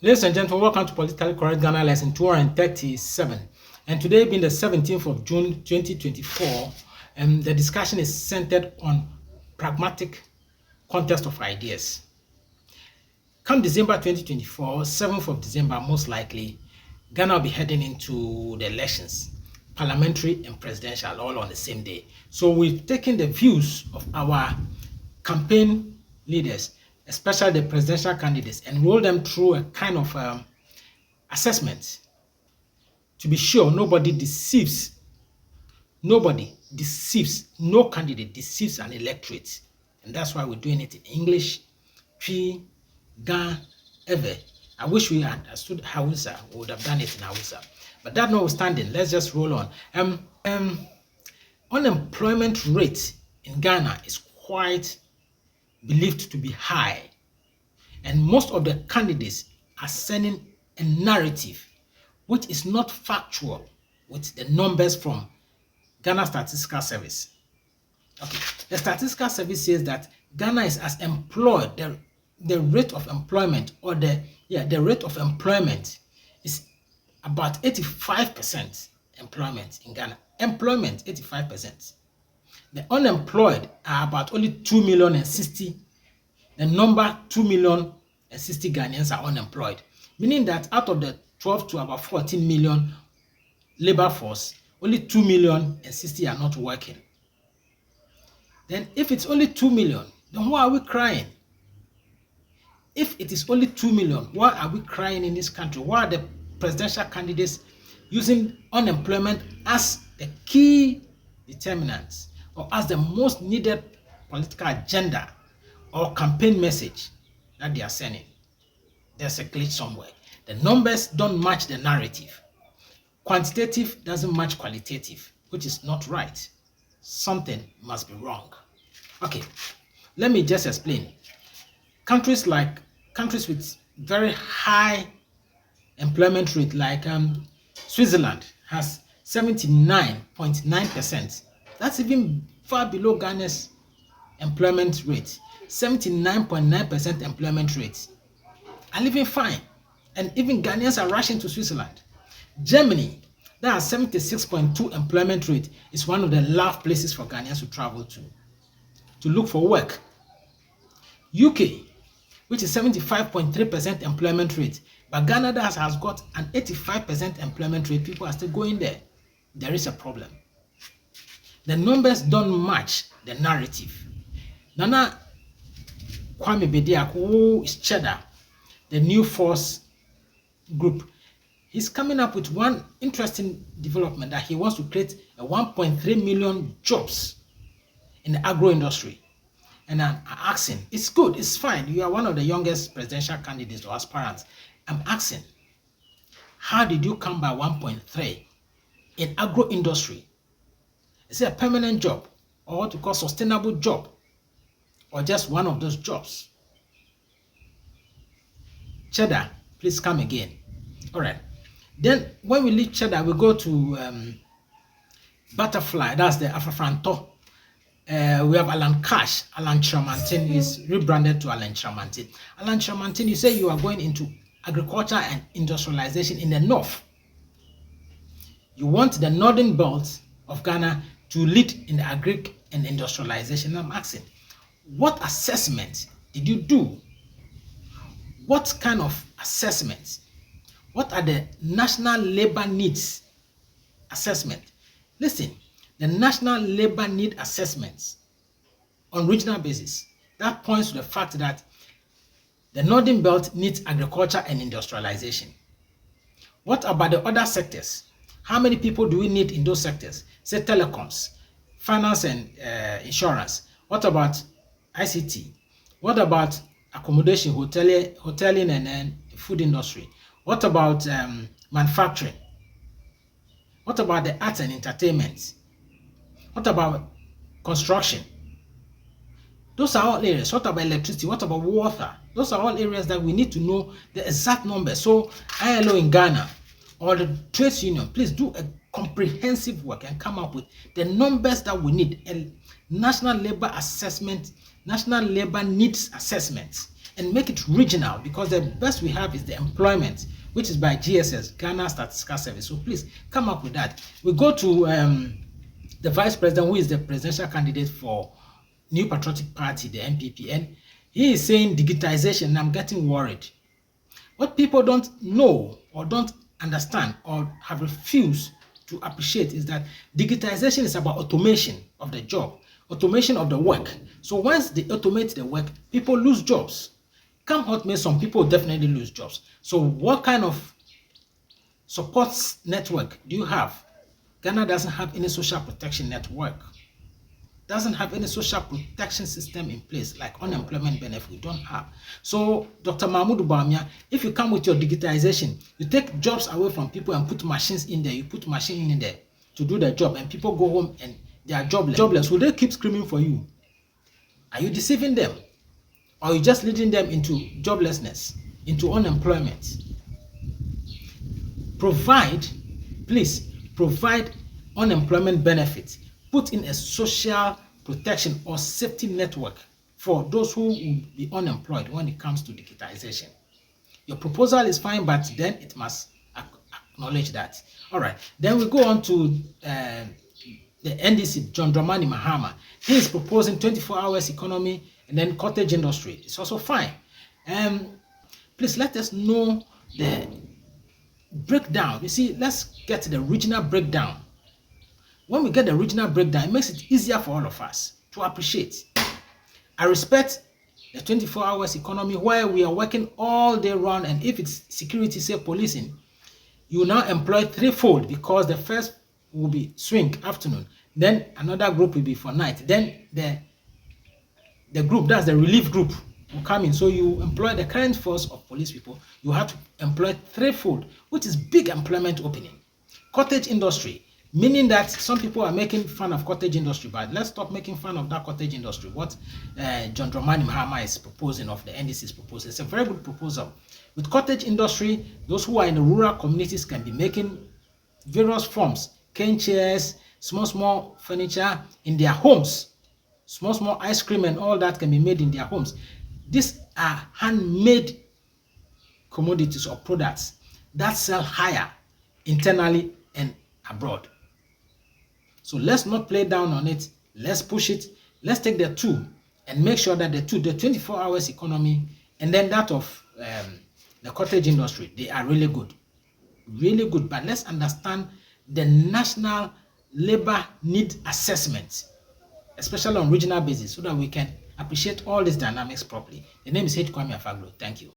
Ladies and gentlemen, welcome to Politically Correct Ghana lesson 237. And today being the 17th of June 2024, the discussion is centered on pragmatic contest of ideas. Come December 2024, 7th of December, most likely, Ghana will be heading into the elections, parliamentary and presidential, all on the same day. So we've taken the views of our campaign leaders, especially the presidential candidates, and roll them through a kind of assessment to be sure no candidate deceives, no candidate deceives an electorate. And that's why we're doing it in English, P, Ga, Ever. I wish we had understood Hausa, we would have done it in Hausa. But that notwithstanding, let's just roll on. Unemployment rate in Ghana is quite believed to be high, and most of the candidates are sending a narrative which is not factual with the numbers from Ghana Statistical Service. Okay, the Statistical Service says that Ghana is as employed. The rate of employment, or the rate of employment is about 85% employment in Ghana. Employment 85%. The unemployed are about only 2,060,000. The number 2,060,000 Ghanaians are unemployed, meaning that out of the 12 to about 14 million labor force, only 2,060,000 are not working. Then if it's only 2 million, then why are we crying? If it is only 2 million, why are we crying in this country? Why are the presidential candidates using unemployment as the key determinants, or as the most needed political agenda or campaign message that they are sending? There's a glitch somewhere. The numbers don't match the narrative. Quantitative doesn't match qualitative, which is not right. Something must be wrong. Okay, let me just explain. Countries with very high employment rate, like Switzerland, has 79.9%. That's even far below Ghana's employment rate. 79.9% employment rate, are living fine, and even Ghanaians are rushing to Switzerland. Germany, that has 76.2 employment rate, is one of the last places for Ghanaians to travel to look for work. UK, which is 75.3% employment rate, but Ghana has got an 85% employment rate. People are still going there. There is a problem. The numbers don't match the narrative. Nana Kwame Bediako, who is Cheddar, the New Force group, he's coming up with one interesting development, that he wants to create a 1.3 million jobs in the agro industry. And I'm asking, it's good, it's fine. You are one of the youngest presidential candidates or aspirants. I'm asking, how did you come by 1.3 in agro industry? Is it a permanent job, or what you call sustainable job, or just one of those jobs? Cheddar, please come again. All right. Then when we leave Cheddar, we go to Butterfly. That's the Afafranto. We have Alan Cash. Alan Chiramantin is rebranded to Alan Chiramantin. Alan Chiramantin, you say you are going into agriculture and industrialization in the north. You want the northern belt of Ghana to lead in the agric and industrialization. I'm asking, what assessment did you do? What kind of assessment? What are the national labor needs assessment? Listen, the national labor need assessments on regional basis, that points to the fact that the northern belt needs agriculture and industrialization. What about the other sectors? How many people do we need in those sectors? Say telecoms, finance and insurance. What about ICT? What about accommodation, hoteling and food industry? What about manufacturing? What about the arts and entertainment? What about construction? Those are all areas. What about electricity? What about water? Those are all areas that we need to know the exact number. So ILO in Ghana, or the trades union, please do a comprehensive work and come up with the numbers that we need. A national labor assessment, national labor needs assessment, and make it regional, because the best we have is the employment, which is by GSS, Ghana Statistical Service. So please come up with that. We go to the vice president, who is the presidential candidate for New Patriotic Party, the NPP, and he is saying digitization, and I'm getting worried. What people don't know or don't understand or have refused to appreciate is that digitization is about automation of the job, automation of the work. So once they automate the work, people lose jobs. Come what may, some people definitely lose jobs. So what kind of support network do you have? Ghana doesn't have any social protection network, doesn't have any social protection system in place, like unemployment benefit. We don't have. So Dr. Mahmoud Bawumia, if you come with your digitization, you take jobs away from people and put machines in there, you put machine in there to do the job, and people go home and they are jobless. Will they keep screaming for you? Are you deceiving them? Or are you just leading them into joblessness, into unemployment? Please provide unemployment benefits. Put in a social protection or safety network for those who will be unemployed when it comes to digitization. Your proposal is fine, but then it must acknowledge that. All right. Then we go on to the NDC, John Dramani Mahama. He is proposing 24 hours economy and then cottage industry. It's also fine. Please let us know the breakdown. You see, let's get the regional breakdown. When we get the regional breakdown, it makes it easier for all of us to appreciate. I respect the 24 hours economy where we are working all day round, and if it's security, say policing, you now employ threefold, because the first will be swing afternoon, then another group will be for night, then the group, that's the relief group, will come in. So you employ the current force of police people, you have to employ threefold, which is big employment opening. Cottage industry, meaning that some people are making fun of cottage industry, but let's stop making fun of that cottage industry. What John Dramani Mahama is proposing, of the NDC is proposing, it's a very good proposal. With cottage industry, those who are in the rural communities can be making various forms, cane chairs, small furniture in their homes, small ice cream and all that can be made in their homes. These are handmade commodities or products that sell higher internally and abroad. So let's not play down on it. Let's push it. Let's take the two and make sure that the 24 hours economy and then that of the cottage industry, they are really good. Really good. But let's understand the national labor need assessment, especially on regional basis, so that we can appreciate all these dynamics properly. The name is H. Kwame Afaglo. Thank you.